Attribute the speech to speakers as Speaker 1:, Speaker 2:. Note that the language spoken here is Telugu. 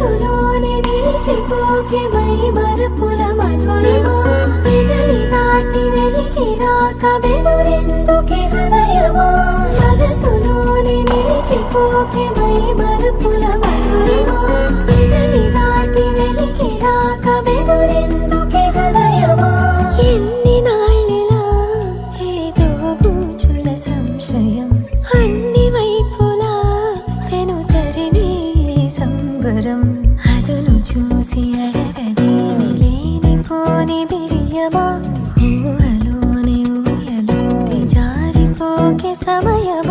Speaker 1: మనసులోనే నిలిచిపోకే మై మరపుల మధురిమా పెదవి దాటి వెలికి రాక బెదురెందుకే హృదయమా మనసులోనే నిలిచిపోకే మై మరపుల మధురిమా పెదవి దాటి వెలికి రాక బెదురెందుకే హృదయమా ఎన్ని నాళ్ళిలా ఏదో గూచుల సంశయం అన్ని వైపులా వెనుతరిమే సంబరం అదును చూసి అడగదేమి లేనిపోని బిడియమా ఊహలోని ఊయలోకి జారిపోకే సమయం